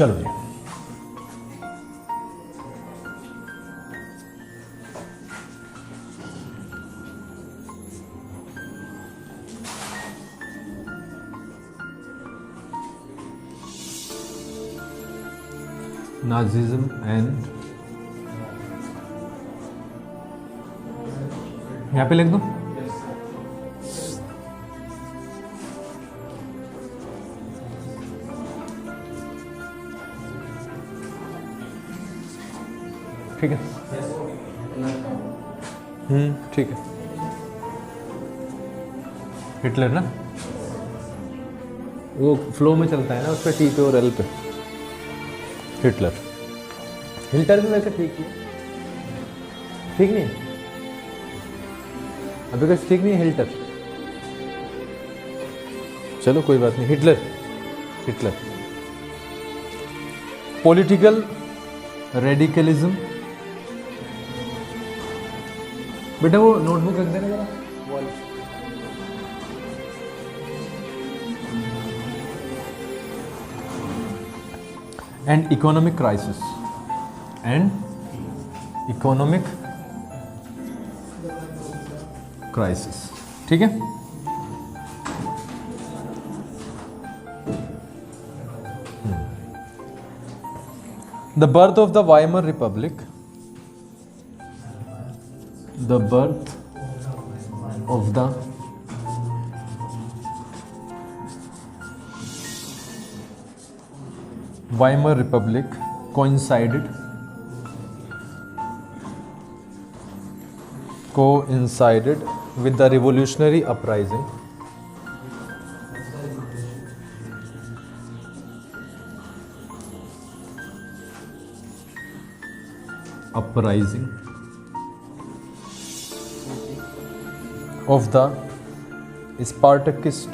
चलो जी, Nazism and, यहाँ पे लिख दूं, ठीक है। ठीक है। हिटलर ना, वो फ्लो में चलता है ना, उस पर टी पे और एल पे। हिटलर, हिटलर भी वैसे ठीक है, ठीक नहीं अभी कुछ ठीक नहीं है हिटलर। चलो कोई बात नहीं, हिटलर, हिटलर। पॉलिटिकल रेडिकलिज्म, बेटा वो नोटबुक रख देना जरा। And economic crisis, and economic crisis, ठीक है। The birth of the Weimar Republic, the birth of the Weimar Republic coincided with the revolutionary uprising of the Spartacist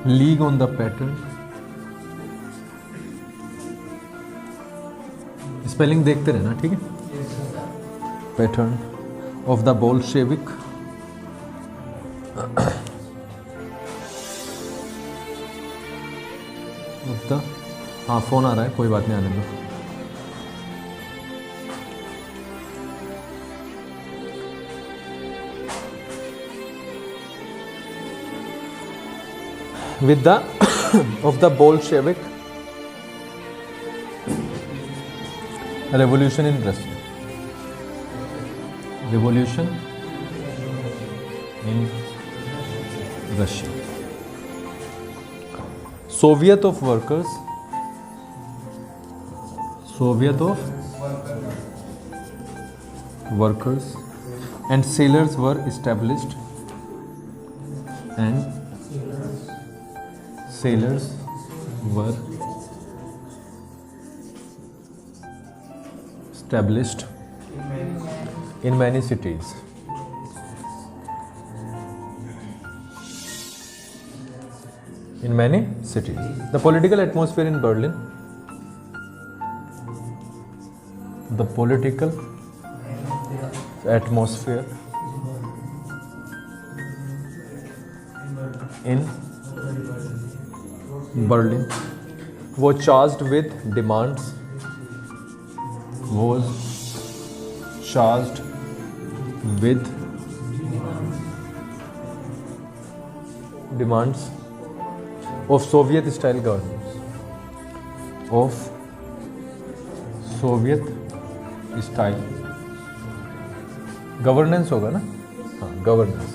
League on the pattern, spelling देखते रहना, ठीक है। Pattern of the Bolshevik of the, हाँ phone आ रहा है, कोई बात नहीं, आने दो। with the of the Bolshevik revolution in Russia, revolution in Russia, Soviet of workers and sailors were established, and sailors were established in many cities. In many cities. The political atmosphere in Berlin. The political atmosphere in Berlin was charged with demands of Soviet style governance, of Soviet style governance होगा ना, हाँ governance.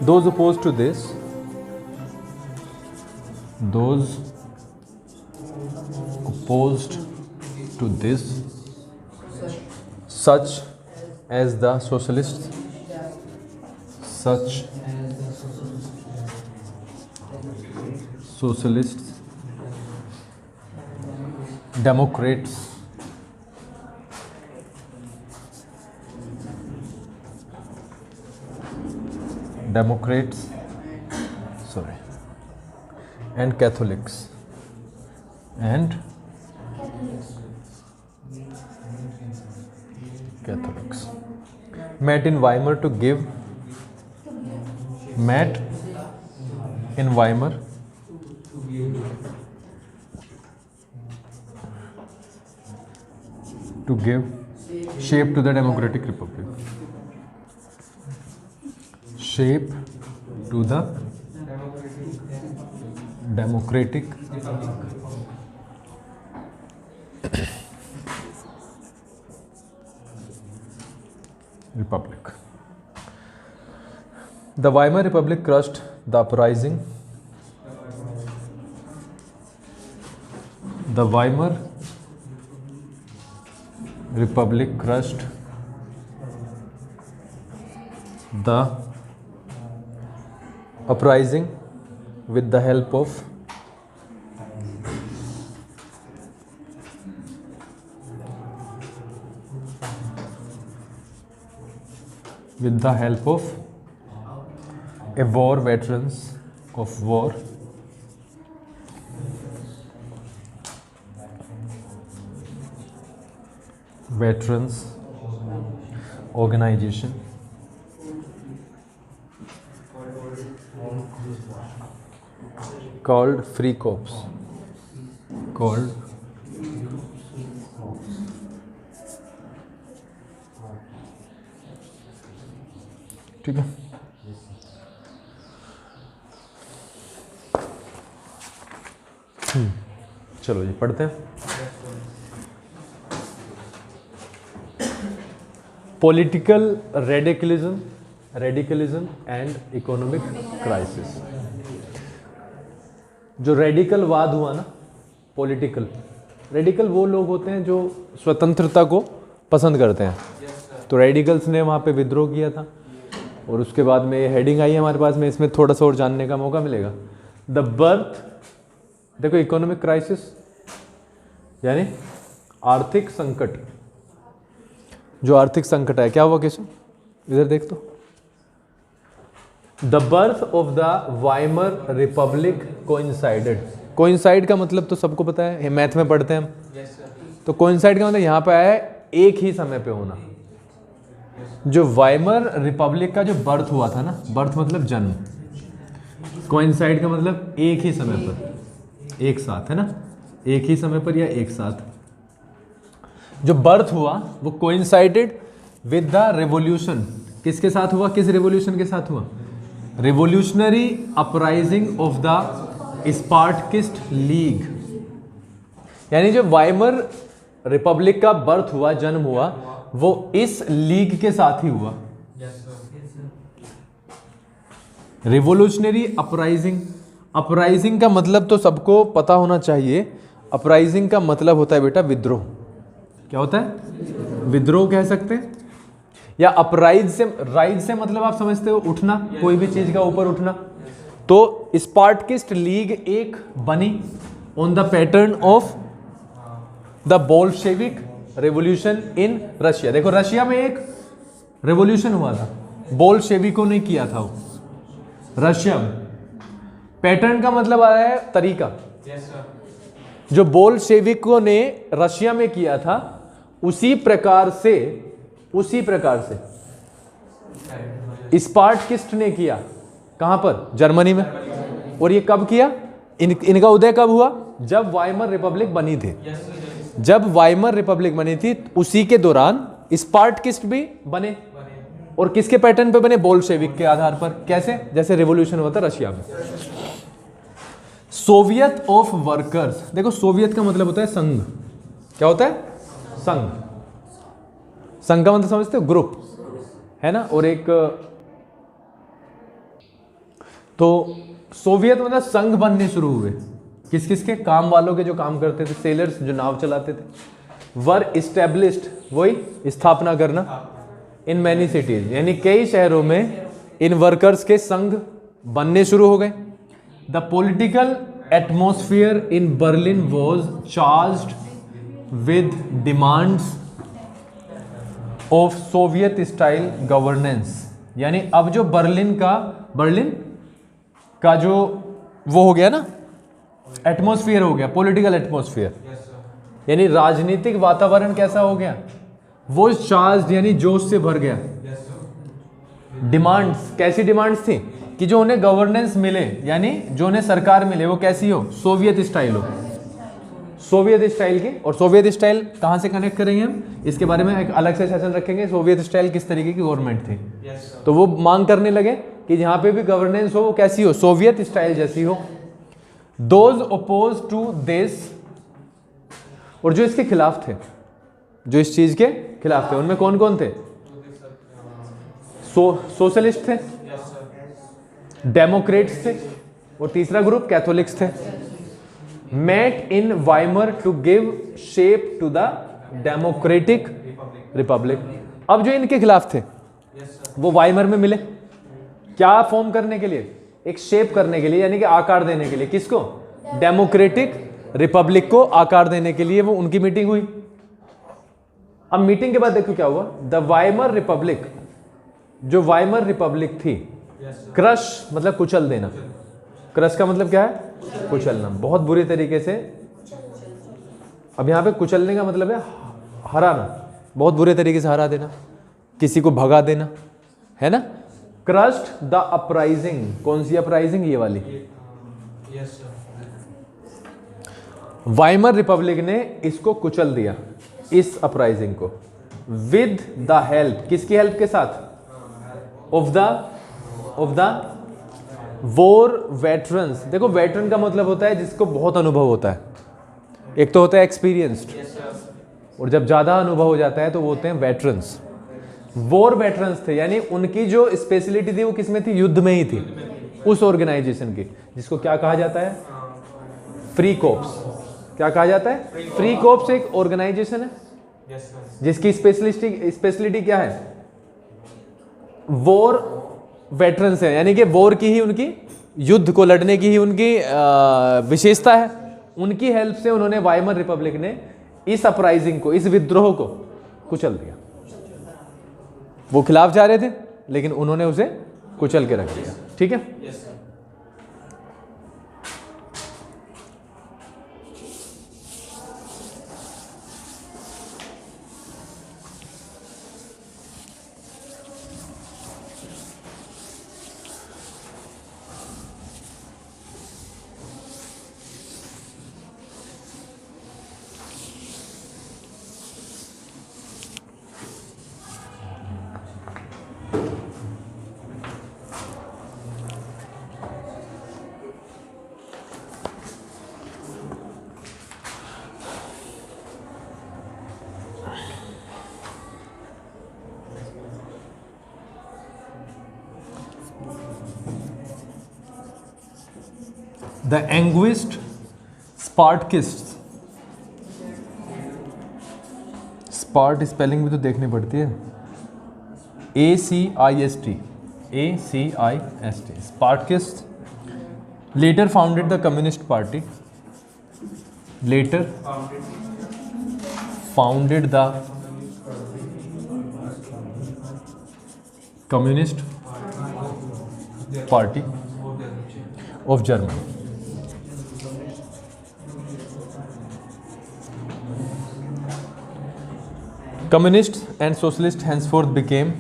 Those opposed to this, such as the socialists, Democrats, and Catholics, met in Weimar to give, met in Weimar to give shape to the democratic republic, shape to the democratic republic. The Weimar Republic crushed the uprising. The Weimar Republic crushed the uprising with the help of a war veterans of war veterans organization called Free Corps, called ठीक है। चलो जी पढ़ते हैं। Political radicalism and economic crisis. जो रेडिकलवाद हुआ ना, political radical वो लोग होते हैं जो स्वतंत्रता को पसंद करते हैं, तो रेडिकल्स ने वहाँ पे विद्रोह किया था। और उसके बाद में ये हेडिंग आई है हमारे पास में, इसमें थोड़ा सा और जानने का मौका मिलेगा। द बर्थ, देखो इकोनॉमिक क्राइसिस यानी आर्थिक संकट, जो आर्थिक संकट है क्या हुआ केशव, इधर देख तो। The birth of the Weimar Republic coincided. Coincide का मतलब तो सबको पता है, मैथ में पढ़ते हैं हम। तो कोइंसाइड का मतलब यहाँ पे आया है एक ही समय पे होना। जो वाइमर रिपब्लिक का जो बर्थ हुआ था ना, बर्थ मतलब जन्म, कोइंसाइड का मतलब एक ही समय पर, एक साथ, है ना, एक ही समय पर या एक साथ। जो बर्थ हुआ वो कोइंसाइडेड विद द रेवोल्यूशन। किसके साथ हुआ, किस रेवोल्यूशन के साथ हुआ? Revolutionary uprising of the Spartacist league. यानी जो वाइमर रिपब्लिक का बर्थ हुआ, जन्म हुआ, वो इस लीग के साथ ही हुआ। रिवोल्यूशनरी अपराइजिंग, अपराइजिंग का मतलब तो सबको पता होना चाहिए। अपराइजिंग का मतलब होता है बेटा विद्रोह। क्या होता है? विद्रोह कह सकते हैं, या अपराइज से, राइज से मतलब आप समझते हो उठना, कोई भी चीज का ऊपर उठना। तो स्पार्टकिस्ट लीग एक बनी on the pattern of the Bolshevik revolution in Russia. देखो रशिया में एक रेवोल्यूशन हुआ था, बोल्शेविकों ने किया था वो रशिया में। पैटर्न का मतलब आया है तरीका। जो बोल्शेविकों ने रशिया में किया था उसी प्रकार से स्पार्टकिस्ट ने किया। कहां पर? जर्मनी में। और ये कब किया? इनका उदय कब हुआ? जब वाइमर रिपब्लिक बनी थी। जब वाइमर रिपब्लिक बनी थी उसी के दौरान स्पार्टकिस्ट भी बने। और किसके पैटर्न पे बने? बोल्शेविक के आधार पर। कैसे? जैसे रिवॉल्यूशन हुआ था रशिया में। सोवियत ऑफ वर्कर्स, देखो सोवियत का मतलब होता है संघ। क्या होता है? संघ। संघ का मतलब समझते हो? ग्रुप, है ना। और एक तो सोवियत मतलब संघ बनने शुरू हुए। किस किस के? काम वालों के, जो काम करते थे, सेलर्स जो नाव चलाते थे। वर इस्टेब्लिश्ड, वही स्थापना करना, इन मैनी सिटीज, यानी कई शहरों में इन वर्कर्स के संघ बनने शुरू हो गए। The political atmosphere in Berlin was charged with demands of Soviet style governance. यानी अब जो बर्लिन का जो वो हो गया ना, एटमॉस्फेयर हो गया, पॉलिटिकल एटमॉस्फेयर, यानी राजनीतिक वातावरण कैसा हो गया? वो चार्ज यानी जोश से भर गया। डिमांड्स, कैसी डिमांड्स थी कि जो उन्हें गवर्नेंस मिले, यानी जो उन्हें सरकार मिले वो कैसी हो, सोवियत स्टाइल हो, सोवियत स्टाइल की। और सोवियत स्टाइल कहाँ से कनेक्ट करेंगे हम, इसके बारे में एक अलग से सेशन रखेंगे, सोवियत स्टाइल किस तरीके की गवर्नमेंट थी। तो वो मांग करने लगे कि जहाँ पे भी गवर्नेंस हो वो कैसी हो, सोवियत स्टाइल जैसी हो। दोज ओपोज टू दिस, और जो इसके खिलाफ थे, जो इस चीज के खिलाफ थे, उनमें कौन कौन थे, सोशलिस्ट थे, डेमोक्रेट्स थे, और तीसरा ग्रुप कैथोलिक्स थे। Met in Weimar to give shape to the democratic republic. अब जो इनके खिलाफ थे वो वाइमर में मिले, क्या फॉर्म करने के लिए, एक शेप करने के लिए, यानी कि आकार देने के लिए, किसको, डेमोक्रेटिक रिपब्लिक को आकार देने के लिए वो उनकी मीटिंग हुई। अब मीटिंग के बाद देखो क्या हुआ, द वाइमर रिपब्लिक, जो वाइमर रिपब्लिक थी, क्रश मतलब कुचल देना, क्रश का मतलब क्या है, कुचलना, बहुत बुरी तरीके से। अब यहां पे कुचलने का मतलब है हराना, बहुत बुरे तरीके से हरा देना, किसी को भगा देना, है ना। क्रश्ड द अपराइजिंग, कौन सी अपराइजिंग, ये वाली। वाइमर रिपब्लिक ने इसको कुचल दिया, इस अपराइजिंग को, विद द हेल्प, किसकी हेल्प के साथ, ऑफ द वॉर वेटरन्स। देखो वेटरन का मतलब होता है जिसको बहुत अनुभव होता है, एक तो होता है एक्सपीरियंस्ड, और जब ज्यादा अनुभव हो जाता है तो वो होते हैं वेटरन्स। वॉर वेटरन्स थे, यानी उनकी जो स्पेशलिटी थी वो किसमें थी, युद्ध में ही थी, उस ऑर्गेनाइजेशन की, जिसको क्या कहा जाता है, फ्री कोप्स। क्या कहा जाता है, फ्री कोप्स एक ऑर्गेनाइजेशन है जिसकी स्पेशलिटी क्या है, वॉर वेटरन्स है, यानी कि वॉर की ही उनकी, युद्ध को लड़ने की ही उनकी विशेषता है। उनकी हेल्प से उन्होंने, वाइमर रिपब्लिक ने इस अपराइजिंग को, इस विद्रोह को कुचल दिया। वो खिलाफ जा रहे थे लेकिन उन्होंने उसे कुचल के रख दिया, ठीक है। The anguished Spartakists, स्पार्ट स्पेलिंग भी तो देखनी पड़ती है, ACIST, Spartakists later founded the Communist Party, later founded the Communist Party of Germany. Communists and socialists henceforth became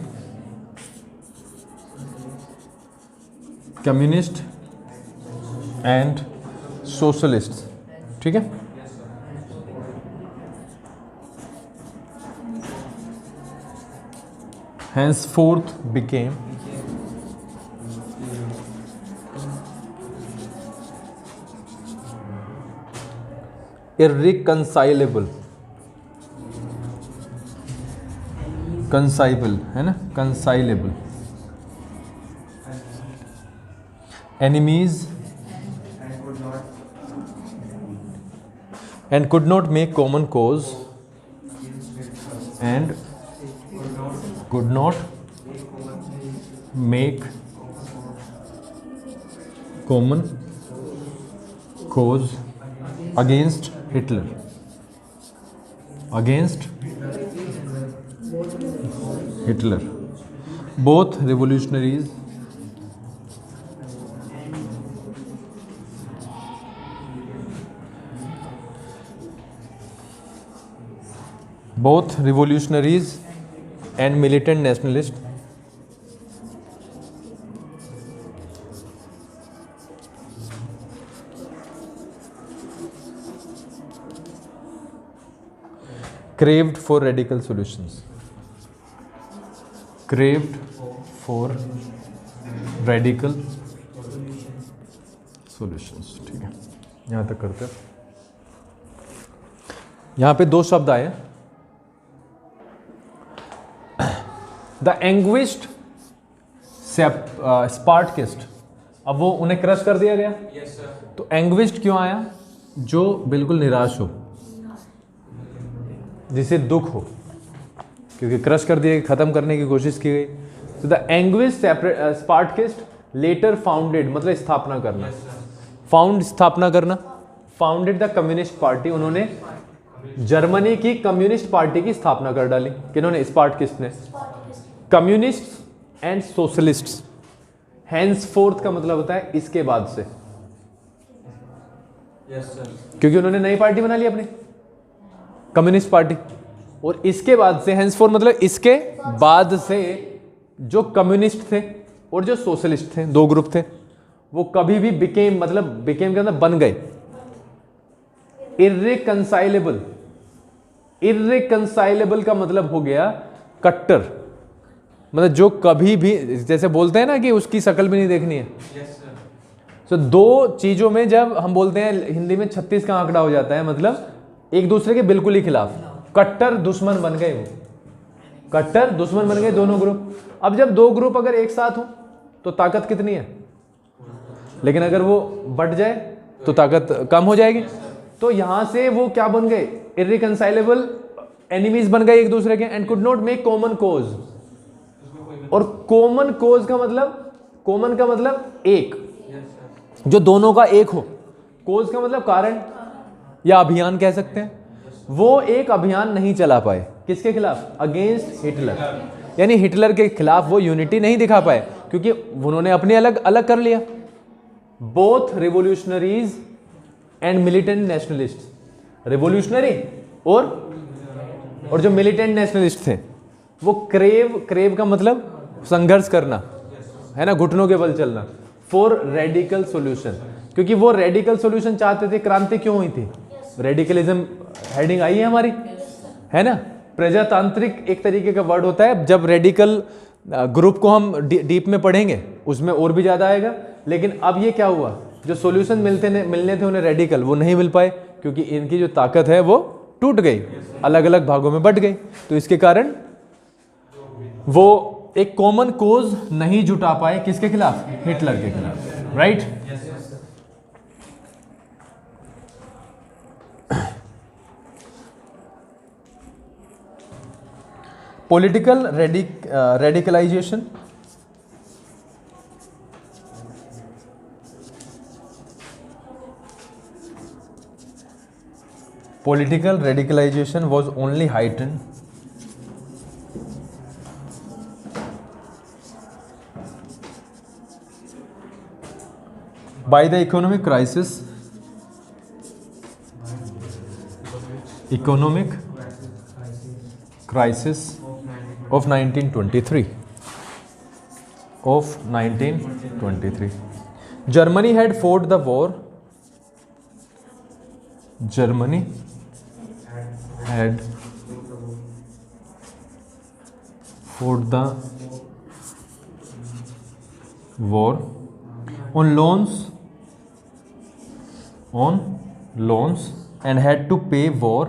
communist and socialists, ठीक है। henceforth became irreconcilable, कंसाइबल है ना, कंसाइलेबल enemies and could not make common cause and could not make common cause against Hitler, against Hitler. Both revolutionaries and militant nationalists craved for radical solutions, craved for radical solutions। ठीक है, यहाँ तक करते हैं। यहाँ पे दो शब्द आए, द एंग्विश्ड स्पार्टकिस्ट। अब वो उन्हें क्रश कर दिया गया। yes, तो एंग्विश्ड क्यों आया? जो बिल्कुल निराश हो, जिसे दुख हो, क्योंकि क्रश कर दिया, खत्म करने की कोशिश की गई। तो द एंग्विश्ड स्पार्टकिस्ट लेटर फाउंडेड, मतलब स्थापना करना, फाउंड स्थापना करना, फाउंडेड द कम्युनिस्ट पार्टी। उन्होंने जर्मनी की कम्युनिस्ट पार्टी की स्थापना कर डाली। किन्होंने? स्पार्टकिस्ट ने। कम्युनिस्ट एंड सोशलिस्ट्स, हैंसफोर्थ का मतलब होता है इसके बाद से। क्योंकि उन्होंने नई पार्टी बना ली अपनी, कम्युनिस्ट पार्टी, और इसके बाद से, हैंसफोर्थ मतलब इसके बाद से, जो कम्युनिस्ट थे और जो सोशलिस्ट थे, दो ग्रुप थे, वो कभी भी बिकेम, मतलब बिकेम के अंदर बन गए इर्रिकंसाइलेबल। इर्रिकंसाइलेबल का मतलब हो गया कट्टर, मतलब जो कभी भी, जैसे बोलते हैं ना कि उसकी शक्ल भी नहीं देखनी है। तो दो चीजों में जब हम बोलते हैं हिंदी में 36 का आंकड़ा हो जाता है, मतलब एक दूसरे के बिल्कुल ही खिलाफ, कट्टर दुश्मन बन गए। वो कट्टर दुश्मन बन गए दोनों ग्रुप। अब जब दो ग्रुप अगर एक साथ हो तो ताकत कितनी है, लेकिन अगर वो बट जाए तो ताकत कम हो जाएगी। तो यहां से वो क्या बन गए? इर्रिकंसाइलेबल एनिमीज बन गए एक दूसरे के, and could not make common cause. और कॉमन कोज का मतलब, कॉमन का मतलब एक, जो दोनों का एक हो। कोज का मतलब कारण या अभियान कह सकते हैं। वो एक अभियान नहीं चला पाए, किसके खिलाफ? Against Hitler. यानी हिटलर के खिलाफ वो यूनिटी नहीं दिखा पाए, क्योंकि उन्होंने अपने अलग अलग कर लिया। Both revolutionaries and militant nationalist, revolutionary और जो मिलिटेंट नेशनलिस्ट थे, वो क्रेव का मतलब संघर्ष करना है ना, घुटनों के बल चलना, फॉर रेडिकल सॉल्यूशन। क्योंकि वो रेडिकल सॉल्यूशन चाहते थे। क्रांति क्यों हुई थी? रेडिकलिज्म हेडिंग आई है हमारी, है ना। प्रजातांत्रिक एक तरीके का वर्ड होता है। जब रेडिकल ग्रुप को हम डीप में पढ़ेंगे उसमें और भी ज्यादा आएगा। लेकिन अब ये क्या हुआ, जो सॉल्यूशन मिलने थे उन्हें रेडिकल, वो नहीं मिल पाए, क्योंकि इनकी जो ताकत है वो टूट गई, अलग अलग भागों में बट गई। तो इसके कारण वो एक कॉमन कोज नहीं जुटा पाए, किसके खिलाफ? हिटलर के खिलाफ, right. Political radicalization, political radicalization was only heightened by the economic crisis of 1923. Germany had fought the war. Germany had fought the war on loans and had to pay war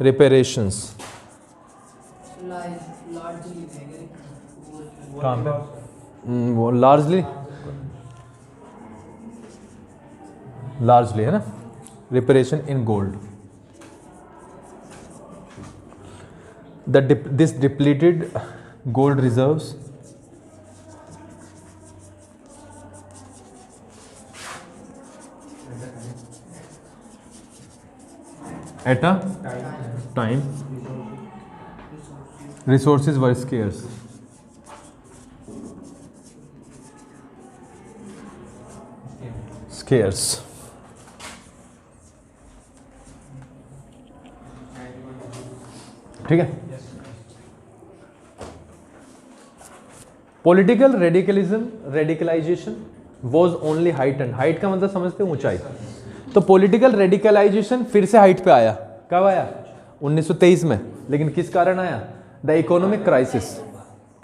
reparations. कहाँ पे? वो largely है ना, reparation in gold. This depleted gold reserves at a time resources were scarce. ठीक है। Political radicalization was only heighten. Height का मतलब समझते हो ऊंचाई। तो पॉलिटिकल रेडिकलाइजेशन फिर से हाइट पे आया। कब आया? 1923 में। लेकिन किस कारण आया? द इकोनॉमिक क्राइसिस,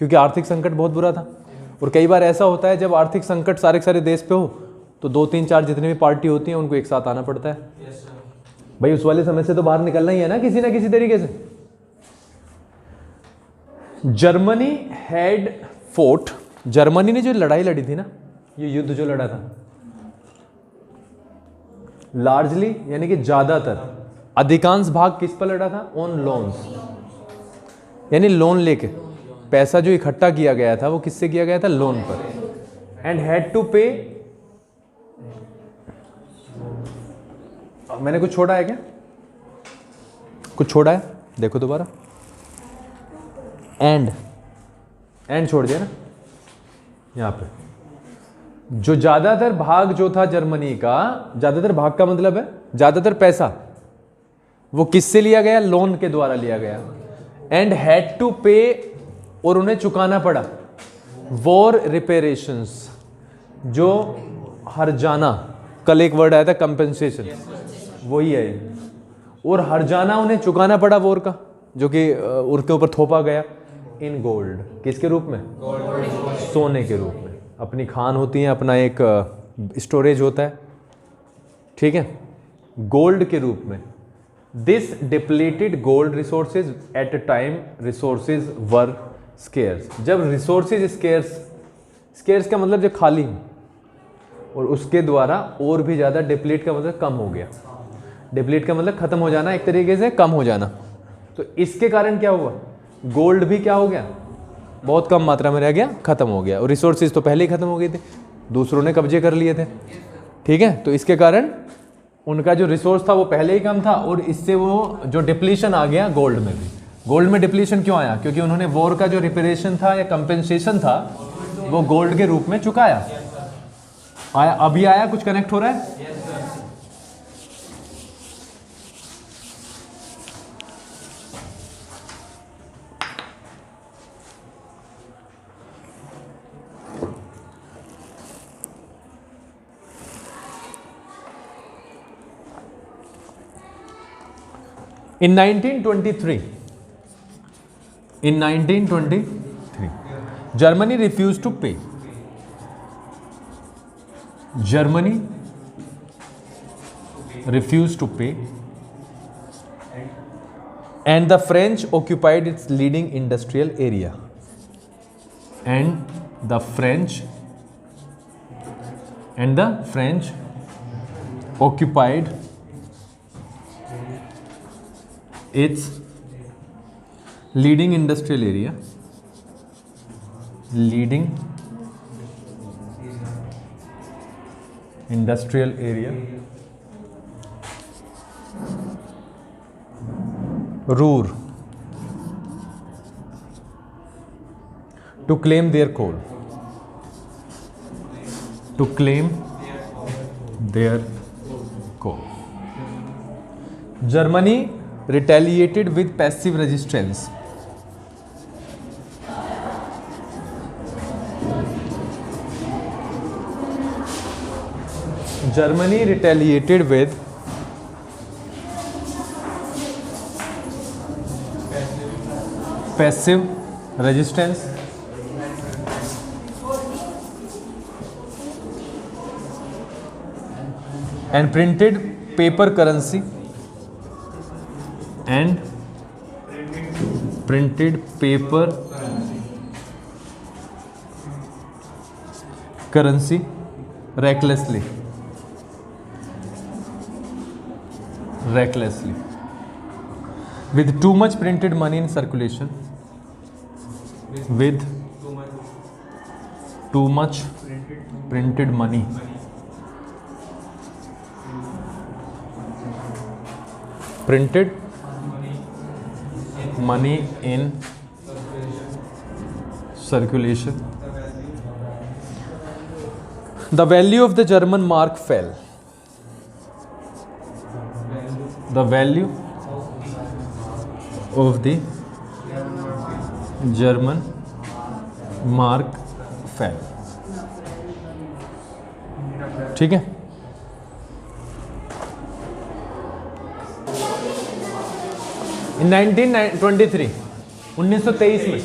क्योंकि आर्थिक संकट बहुत बुरा था। और कई बार ऐसा होता है जब आर्थिक संकट सारे के सारे देश पे हो तो 2 3 4 जितने भी पार्टी होती हैं उनको एक साथ आना पड़ता है। भाई उस वाले समय से तो बाहर निकलना ही है ना किसी ना किसी तरीके से। जर्मनी हैड फोर्ट, जर्मनी ने जो लड़ाई लड़ी थी ना, ये युद्ध जो लड़ा था, लार्जली यानी कि ज्यादातर, अधिकांश भाग किस पर लड़ा था? ऑन लोन्स, यानी लोन लेके पैसा जो इकट्ठा किया गया था वो किससे किया गया था? लोन पर। एंड हैड टू पे, मैंने कुछ छोड़ा है क्या? कुछ छोड़ा है? देखो दोबारा। एंड छोड़ दिया ना यहां पे। जो ज्यादातर भाग जो था जर्मनी का, ज्यादातर भाग का मतलब है ज्यादातर पैसा, वो किससे लिया गया? लोन के द्वारा लिया गया। एंड हैड टू पे, और उन्हें चुकाना पड़ा, वॉर रिपेरेशंस, जो हर्जाना, कल एक वर्ड आया था कंपेंसेशन, वही है। और हर्जाना उन्हें चुकाना पड़ा वॉर का, जो कि उनके ऊपर थोपा गया इन गोल्ड। किसके रूप में? सोने के रूप में। अपनी खान होती है, अपना एक स्टोरेज होता है, ठीक है, गोल्ड के रूप में। This depleted gold resources at a time resources were scarce. जब रिसोर्सेज स्केर्स का मतलब जो खाली हो, और उसके द्वारा और भी ज़्यादा, डिप्लीट का मतलब कम हो गया, डिप्लीट का मतलब खत्म हो जाना, एक तरीके से कम हो जाना। तो इसके कारण क्या हुआ? गोल्ड भी क्या हो गया? बहुत कम मात्रा में रह गया, खत्म हो गया। और रिसोर्सेज तो पहले ही खत्म हो गए थे, दूसरों ने कब्जे कर लिए थे, ठीक है। तो इसके कारण उनका जो रिसोर्स था वो पहले ही कम था, और इससे वो जो डिप्लीशन आ गया गोल्ड में भी। गोल्ड में डिप्लीशन क्यों आया? क्योंकि उन्होंने वॉर का जो रिपेरेशन था या कंपेंसेशन था वो गोल्ड के रूप में चुकाया। आया? अभी आया? कुछ कनेक्ट हो रहा है? In 1923, Germany refused to pay. Germany refused to pay, and the French occupied its leading industrial area. And the French occupied its leading industrial area, Ruhr, to claim their coal, Germany retaliated with passive resistance. Germany retaliated with passive resistance and printed paper currency recklessly, with too much printed money in circulation, printed money in circulation. The value of the German mark fell. The value of the German mark fell. ठीक है। इन 1923 1923 में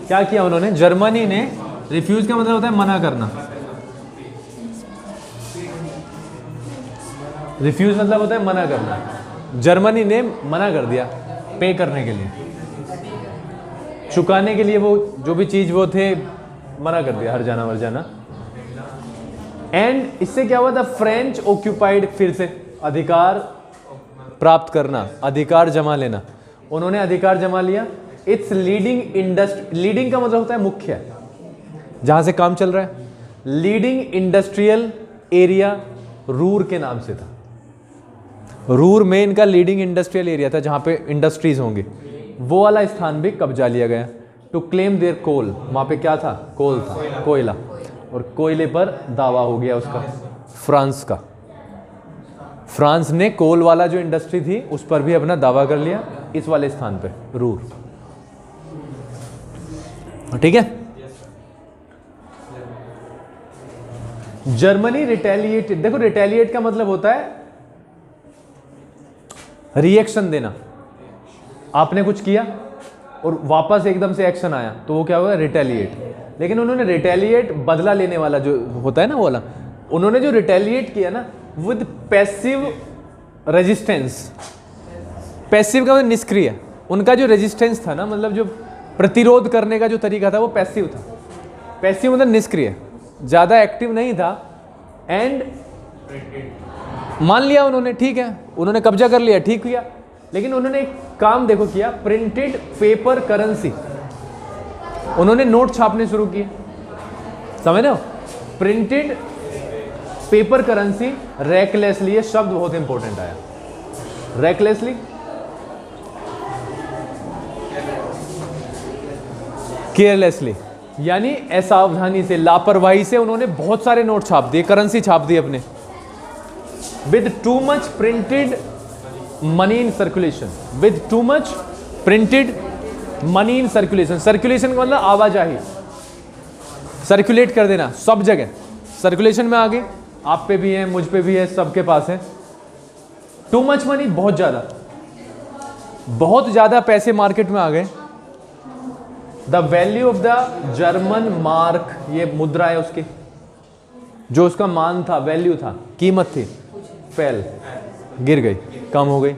क्या किया उन्होंने, Germany ने, refuse का मतलब होता है मना करना, रिफ्यूज मतलब होता है मना करना, जर्मनी ने मना कर दिया पे करने के लिए, चुकाने के लिए, वो जो भी चीज वो थे मना कर दिया, हर जाना मर जाना। एंड इससे क्या हुआ था, फ्रेंच ऑक्यूपाइड, फिर से अधिकार प्राप्त करना, अधिकार जमा लेना, उन्होंने अधिकार जमा लिया। इट्स लीडिंग इंडस्ट्री, लीडिंग का मतलब होता है मुख्य, जहां से काम चल रहा है, लीडिंग इंडस्ट्रियल एरिया रूर के नाम से था। रूर में इनका लीडिंग इंडस्ट्रियल एरिया था, जहां पे इंडस्ट्रीज होंगे, वो वाला स्थान भी कब्जा लिया गया। टू क्लेम देयर कोल, वहां पे क्या था, कोल था, कोयला, और कोयले पर दावा हो गया उसका, फ्रांस का। फ्रांस ने कोल वाला जो इंडस्ट्री थी उस पर भी अपना दावा कर लिया, इस वाले स्थान पे, रूर। ठीक है। जर्मनी रिटेलिएट, देखो रिटेलिएट का मतलब होता है रिएक्शन देना, आपने कुछ किया और वापस एकदम से एक्शन आया तो वो क्या होगा, रिटेलिएट। लेकिन उन्होंने रिटेलिएट, बदला लेने वाला जो होता है ना वो वाला, उन्होंने जो रिटेलिएट किया ना विद पैसिव रेजिस्टेंस, पैसिव का मतलब निष्क्रिय, उनका जो रेजिस्टेंस था ना, मतलब जो प्रतिरोध करने का जो तरीका था वो पैसिव था। पैसिव मतलब निष्क्रिय, ज़्यादा एक्टिव नहीं था। एंड मान लिया उन्होंने, ठीक है, उन्होंने कब्जा कर लिया, ठीक किया, लेकिन उन्होंने एक काम देखो किया, प्रिंटेड पेपर करेंसी, उन्होंने नोट छापने शुरू किए, समझ रहे हो, प्रिंटेड पेपर करेंसी रेकलेसली, ये शब्द बहुत इंपॉर्टेंट आया, रेकलेसली, केयरलेसली, यानी असावधानी से, लापरवाही से उन्होंने बहुत सारे नोट छाप दिए, करेंसी छाप दी अपने, with too much printed money in circulation, with too much printed money in circulation, circulation का मतलब आवाजाही, सर्कुलेट कर देना सब जगह, सर्कुलेशन में आ गई, आप पे भी है, मुझ पे भी है, सबके पास है। टू मच मनी, बहुत ज्यादा पैसे मार्केट में आ गए। The value of the German mark, ये मुद्रा है उसकी, जो उसका मान था, वैल्यू था, कीमत थी, फेल, गिर गई, कम हो गई।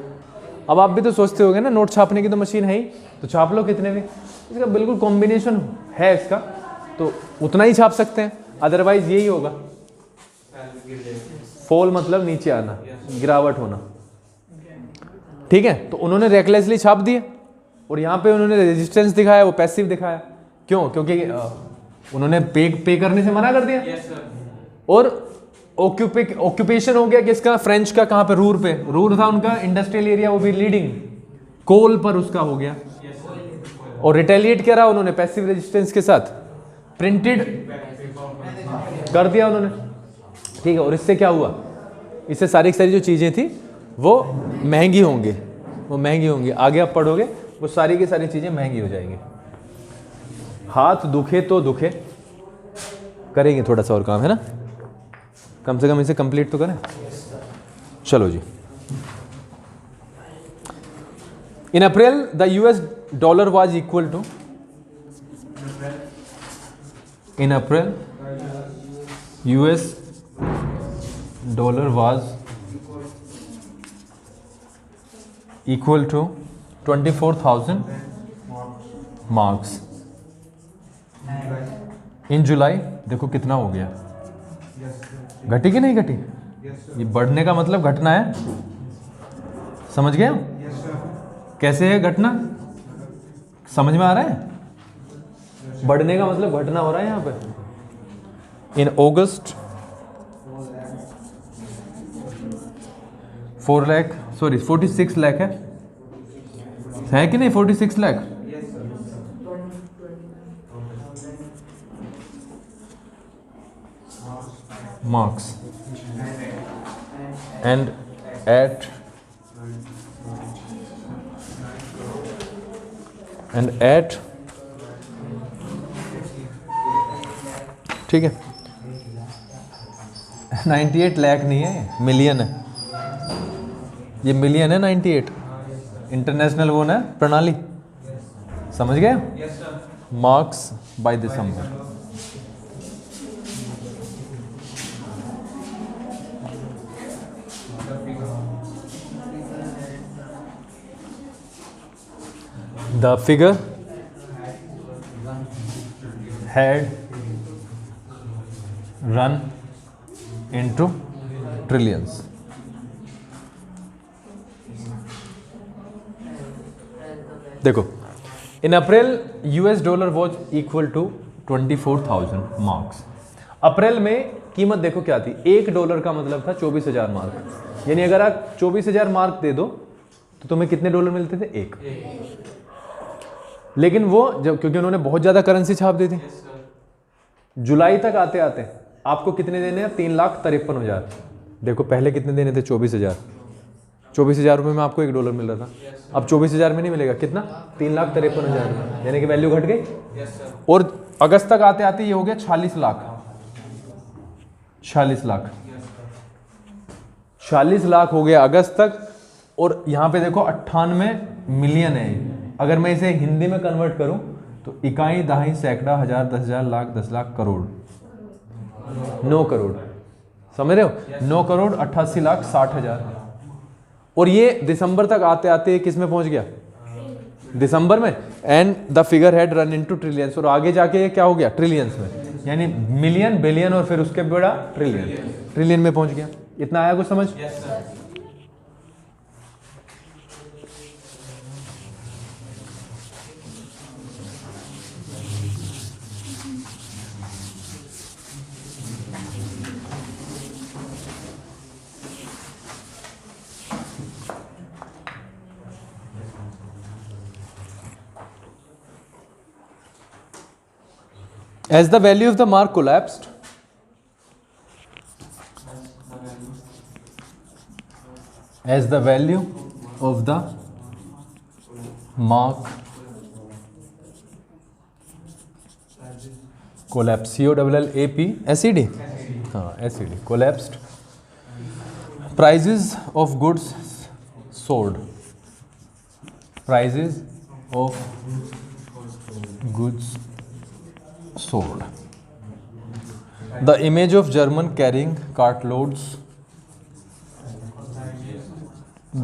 अब आप भी तो सोचते होगे ना, नोट छापने की तो मशीन है ही, तो छाप लो कितने भी, इसका बिल्कुल कॉम्बिनेशन है इसका, तो उतना ही छाप सकते हैं, अदरवाइज यही होगा, फॉल मतलब नीचे आना, गिरावट होना। ठीक है, तो उन्होंने रेकलेसली छाप दिए, और यहाँ पे उन्होंने रेजिस्टेंस दिखाया, वो पैसिव दिखाया, क्यों, क्योंकि उन्होंने पे करने से मना कर दिया। और ऑक्यूपेशन हो गया किसका, फ्रेंच का, कहाँ पे, रूर पे, रूर था उनका इंडस्ट्रियल एरिया, वो भी लीडिंग, कोल पर उसका हो गया। और रिटेलिएट क्या रहा उन्होंने, पैसिव रेजिस्टेंस के साथ प्रिंटेड कर दिया उन्होंने। ठीक है, और इससे क्या हुआ, इससे सारी जो चीज़ें थी वो महंगी होंगी, वो महंगी होंगी, आगे आप पढ़ोगे वो सारी की सारी चीज़ें महंगी हो जाएंगी। हाथ दुखे तो दुखे, करेंगे थोड़ा सा और काम है ना, कम से कम इसे कंप्लीट तो करें। चलो जी, in April the US dollar was equal to, in April US dollar was equal to 24,000 marks. In July देखो कितना हो गया, घटी कि नहीं घटी, ये बढ़ने का मतलब घटना है, समझ गए? कैसे है घटना, समझ में आ रहा है? बढ़ने का मतलब घटना हो रहा है यहाँ पे। इन अगस्त 46 लाख है कि नहीं, 46 लाख। marks and at ठीक है, 98 लाख नहीं है, मिलियन है ये, मिलियन है 98। इंटरनेशनल वो ना प्रणाली, समझ गए? Marks by December. The figure had run into trillions. देखो, in April US dollar was equal to 24,000 marks. अप्रैल में कीमत देखो क्या थी, $1 का मतलब था 24,000 मार्क। यानी अगर आप 24,000 मार्क दे दो तो तुम्हें कितने डॉलर मिलते थे? 1। लेकिन वो जब, क्योंकि उन्होंने बहुत ज्यादा करेंसी छाप दी थी, जुलाई तक आते आते आपको कितने देने हैं? 3,53,000। देखो पहले कितने देने थे? 24,000। 24,000 रुपये में आपको $1 मिल रहा था, अब 24,000 में नहीं मिलेगा। कितना? 3,53,000, यानी कि वैल्यू घट गई। और अगस्त तक आते आते ये हो गया 46 लाख। 46 लाख, 46 लाख हो गया अगस्त तक। और यहाँ पे देखो 98 मिलियन है। अगर मैं इसे हिंदी में कन्वर्ट करूं तो इकाई, दहाई, सैकड़ा, हजार, 10,000, लाख, 10 लाख, करोड़, 9 करोड़। समझ रहे हो? 9 करोड़ 88 लाख 60,000। और ये दिसंबर तक आते आते किस में पहुंच गया? दिसंबर में। And the figure had run into trillions. और आगे जाके ये क्या हो गया? ट्रिलियंस में, यानी मिलियन, बिलियन और फिर उसके बड़ा ट्रिलियन, ट्रिलियन में पहुंच गया। इतना आया कुछ समझ? As the value of the mark collapsed, as the value of the mark collapsed, COLLAPSED, हाँ SED, collapsed, prices of goods sold, prices of goods sold. The image of German carrying cartloads,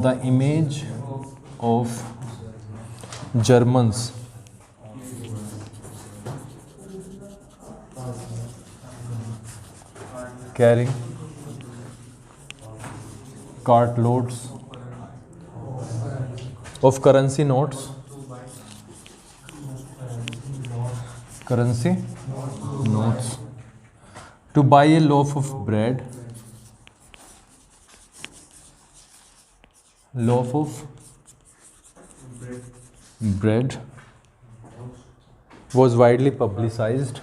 the image of Germans carrying cartloads of currency notes, to buy a loaf of bread, was widely publicized,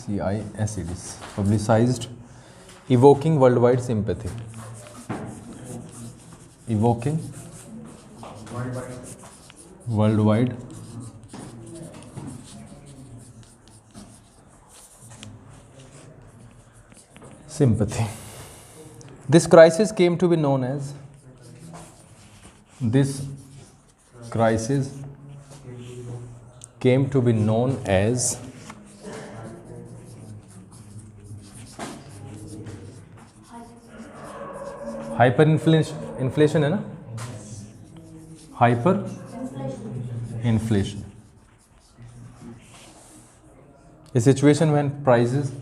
CISED, publicized, evoking worldwide sympathy, worldwide sympathy. This crisis came to be known as hyperinflation है ना, hyperinflation. A situation when prices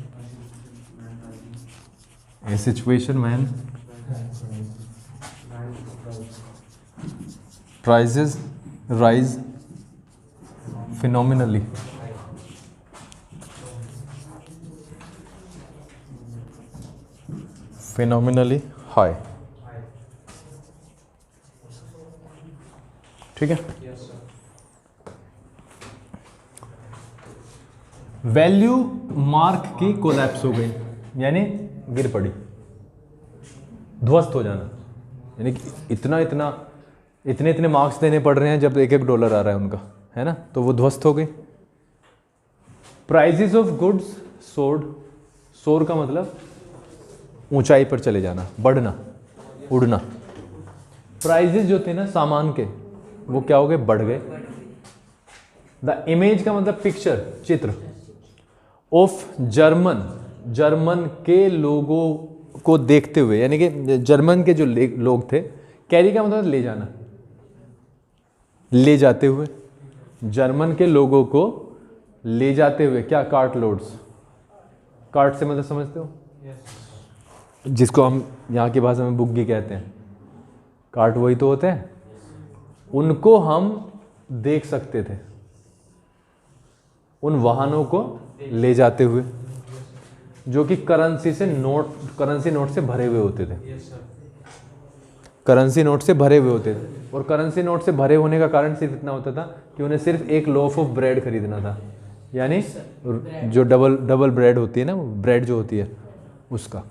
rise phenomenally high. ठीक है? Value mark की collapse हो गई, यानी गिर पड़ी, ध्वस्त हो जाना, यानी कि इतना इतने इतने मार्क्स देने पड़ रहे हैं जब $1 आ रहा है उनका, है ना, तो वो ध्वस्त हो गई। प्राइजेस ऑफ गुड्स सोर्ड, सोर का मतलब ऊंचाई पर चले जाना, बढ़ना, उड़ना। प्राइजेस जो थे ना सामान के, वो क्या हो गए, बढ़ गए। द इमेज का मतलब पिक्चर, चित्र, ऑफ जर्मन, जर्मन के लोगों को देखते हुए, यानी कि जर्मन के जो लोग थे, कैरी का मतलब ले जाना, ले जाते हुए, जर्मन के लोगों को ले जाते हुए, क्या, कार्ट लोड्स, कार्ट से मतलब समझते हो, जिसको हम यहाँ की भाषा में बुग्गी कहते हैं, कार्ट वही तो होते हैं, उनको हम देख सकते थे, उन वाहनों को ले जाते हुए, जो कि करेंसी से नोट, करेंसी नोट से भरे हुए होते थे, करेंसी नोट से भरे हुए होते थे। और करेंसी नोट से भरे होने का कारण सिर्फ इतना होता था कि उन्हें सिर्फ एक लोफ ऑफ ब्रेड खरीदना था, यानी जो डबल ब्रेड होती है ना, ब्रेड जो होती है उसका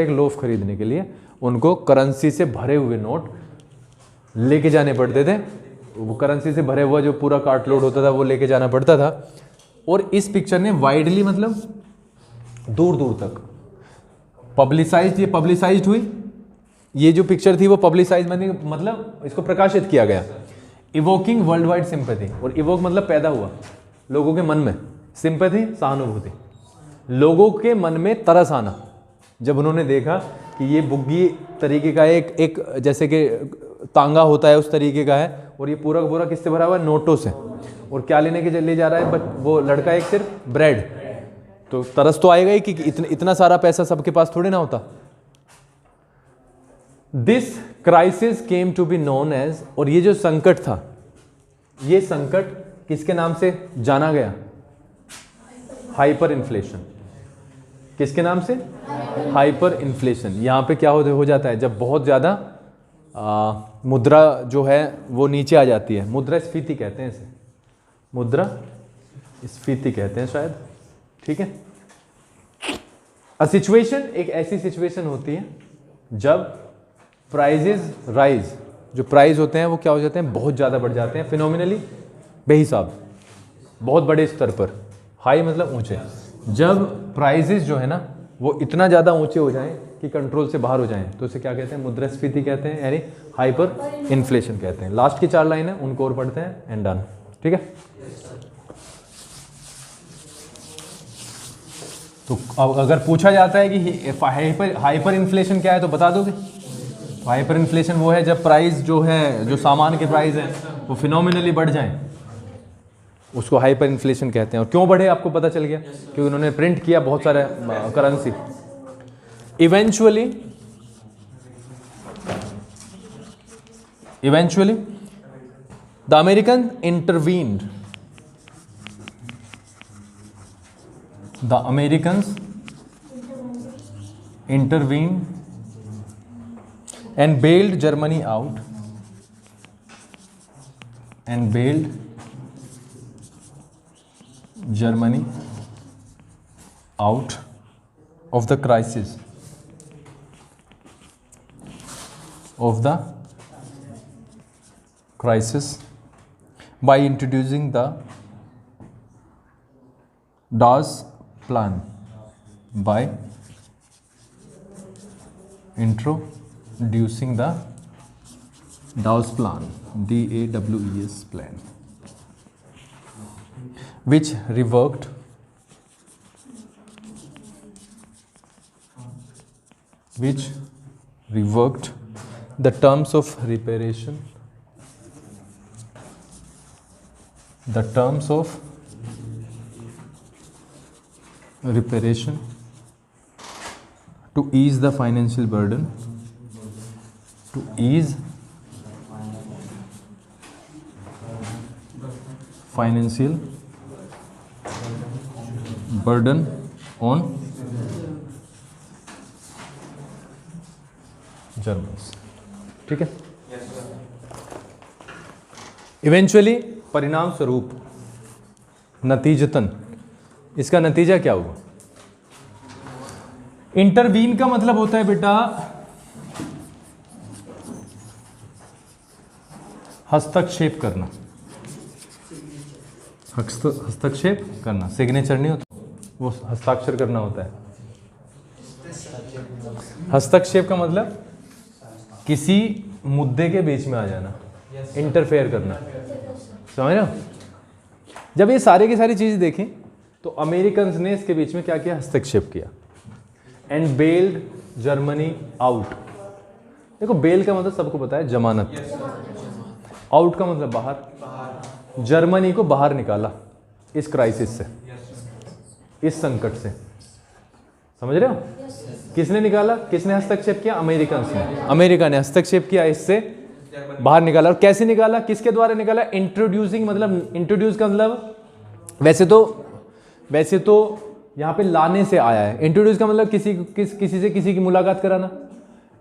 एक लोफ खरीदने के लिए उनको करेंसी से भरे हुए नोट लेके जाने पड़ते थे। वो करेंसी से भरे हुआ जो पूरा कार्ट लोड होता था वो लेके जाना पड़ता था। और इस पिक्चर ने वाइडली, मतलब दूर दूर तक पब्लिसाइज्ड, ये पब्लिसाइज्ड हुई, ये जो पिक्चर थी वो पब्लिसाइज, मतलब इसको प्रकाशित किया गया। इवोकिंग वर्ल्ड वाइड सिंपैथी, और इवोक मतलब पैदा हुआ लोगों के मन में, सिंपैथी सहानुभूति, लोगों के मन में तरस आना, जब उन्होंने देखा कि ये बुग्गी तरीके का एक जैसे कि तांगा होता है उस तरीके का है, और ये पूरा का पूरा किससे भरा हुआ है, नोटों से, और क्या लेने के ले जा रहा है, बट वो लड़का एक सिर्फ ब्रेड, तो तरस तो आएगा ही कि इतना सारा पैसा सबके पास थोड़े ना होता। This crisis came to be known as, और ये जो संकट था, ये संकट किसके नाम से जाना गया, हाइपर इन्फ्लेशन। किसके नाम से, हाइपर इन्फ्लेशन। यहाँ पे क्या हो जाता है, जब बहुत ज़्यादा मुद्रा जो है वो नीचे आ जाती है, मुद्रा स्फीति कहते हैं इसे, मुद्रा स्फीति कहते हैं शायद, ठीक है। अ सिचुएशन, एक ऐसी सिचुएशन होती है जब प्राइजेज राइज, जो प्राइस होते हैं वो क्या हो जाते हैं, बहुत ज़्यादा बढ़ जाते हैं, फिनोमिनली, बेहिसाब, बहुत बड़े स्तर पर, हाई मतलब ऊंचे। जब प्राइजेज जो है ना वो इतना ज़्यादा ऊंचे हो जाएं कि कंट्रोल से बाहर हो जाएं, तो उसे क्या कहते हैं, मुद्रास्फीति कहते हैं, यानी हाइपर इन्फ्लेशन कहते हैं। लास्ट की 4 लाइन है, उनको और पढ़ते हैं एंड डन, ठीक है। तो अब अगर पूछा जाता है कि हाइपर इन्फ्लेशन क्या है, तो बता दोगे। हाइपर इन्फ्लेशन वो है जब प्राइस जो है, जो सामान के प्राइस हैं वो फिनोमिनली बढ़ जाएं, उसको हाइपर इन्फ्लेशन कहते हैं। और क्यों बढ़े आपको पता चल गया, क्योंकि उन्होंने प्रिंट किया बहुत सारे currency. Eventually the American intervened, the Americans intervened and bailed Germany out, and bailed Germany out of the crisis, by introducing the Dawes Plan, by introducing the Dawes Plan, DAWES plan, which reworked the terms of reparation, to ease the financial burden, on Germans, ठीक है। Eventually, परिणाम स्वरूप, नतीजतन, इसका नतीजा क्या हुआ। Intervene का मतलब होता है बेटा हस्तक्षेप करना, हस्तक्षेप करना, सिग्नेचर नहीं होता, वो हस्ताक्षर करना होता है। हस्तक्षेप का मतलब किसी मुद्दे के बीच में आ जाना, इंटरफेयर करना, समझ रहे हो? जब ये सारे की सारी चीज़ देखें तो अमेरिकन्स ने इसके बीच में क्या किया, हस्तक्षेप किया। And bailed Germany out. देखो बेल का मतलब सबको पता है जमानत, आउट का मतलब बाहर। जर्मनी को बाहर निकाला इस क्राइसिस से, इस संकट से, समझ रहे हो? किसने निकाला, किसने हस्तक्षेप किया? अमेरिकन्स ने। अमेरिका ने हस्तक्षेप किया, इससे बाहर निकाला। और कैसे निकाला, किसके द्वारा निकाला? इंट्रोड्यूसिंग, मतलब इंट्रोड्यूस का मतलब वैसे तो यहाँ पे लाने से आया है। इंट्रोड्यूस का मतलब किसी से किसी की मुलाकात कराना।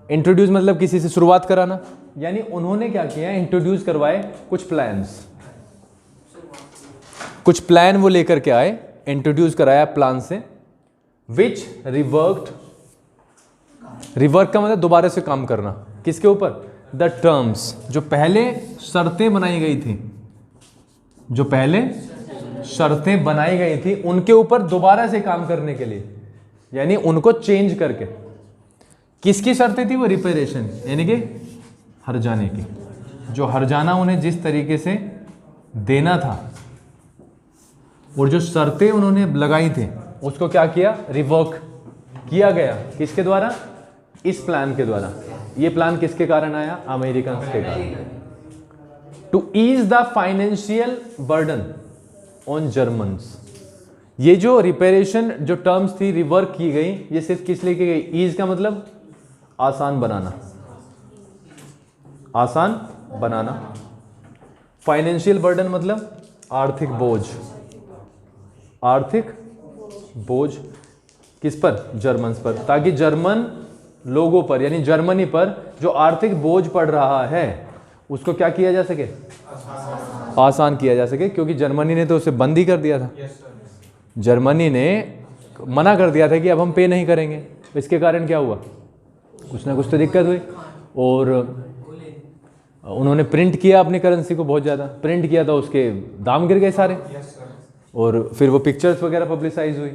इंट्रोड्यूस मतलब किसी से शुरुआत कराना। यानी उन्होंने क्या किया, इंट्रोड्यूस करवाए कुछ प्लान वो लेकर के आए, इंट्रोड्यूस कराया प्लान से, विच रिवर्क का मतलब दोबारा से काम करना। किसके ऊपर? द टर्म्स, जो पहले शर्तें बनाई गई थी उनके ऊपर दोबारा से काम करने के लिए, यानी उनको चेंज करके। किसकी शर्तें थी वो? रिपेरेशन, यानी कि हर्जाने की। जो हर्जाना उन्हें जिस तरीके से देना था और जो शर्तें उन्होंने लगाई थी उसको क्या किया, रिवर्क किया गया। किसके द्वारा? इस प्लान के द्वारा। ये प्लान किसके कारण आया? अमेरिकन के कारण। To ease the financial burden on Germans. ये जो रिपेरेशन, जो टर्म्स थी रिवर्क की गई, ये सिर्फ किस लिए की गई? ईज का मतलब आसान बनाना, आसान बनाना। फाइनेंशियल बर्डन मतलब आर्थिक बोझ, आर्थिक बोझ किस पर? जर्मन्स पर, ताकि जर्मन लोगों पर यानी जर्मनी पर जो आर्थिक बोझ पड़ रहा है उसको क्या किया जा सके? आसान किया जा सके। क्योंकि जर्मनी ने तो उसे बंद ही कर दिया था। जर्मनी ने मना कर दिया था कि अब हम पे नहीं करेंगे। इसके कारण क्या हुआ? कुछ ना कुछ तो दिक्कत हुई। और उन्होंने प्रिंट किया अपनी करेंसी को, बहुत ज़्यादा प्रिंट किया था, उसके दाम गिर गए सारे। और फिर वो पिक्चर्स वगैरह पब्लिसाइज हुई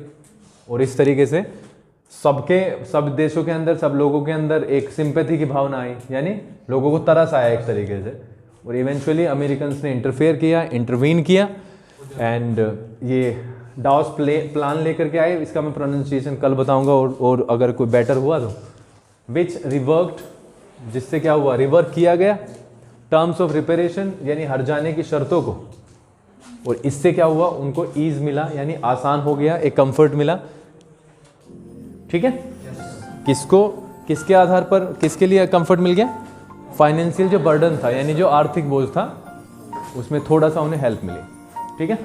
और इस तरीके से सब देशों के अंदर, सब लोगों के अंदर एक सिंपैथी की भावना आई, यानी लोगों को तरस आया एक तरीके से। और इवेंचुअली अमेरिकन्स ने इंटरफेयर किया, इंटरवीन किया एंड ये डाउस प्लान लेकर के आए। इसका मैं प्रोनाउंसिएशन कल बताऊंगा और अगर कोई बेटर हुआ तो। विच रिवर्क्ड, जिससे क्या हुआ? रिवर्क किया गया टर्म्स ऑफ रिपेरेशन, यानी हर्जाने की शर्तों को। और इससे क्या हुआ? उनको ईज मिला, यानी आसान हो गया, एक कंफर्ट मिला। ठीक है? किसको, किसके आधार पर, किसके लिए कंफर्ट मिल गया? फाइनेंशियल जो बर्डन था, यानी जो आर्थिक बोझ था, उसमें थोड़ा सा उन्हें हेल्प मिली। ठीक है?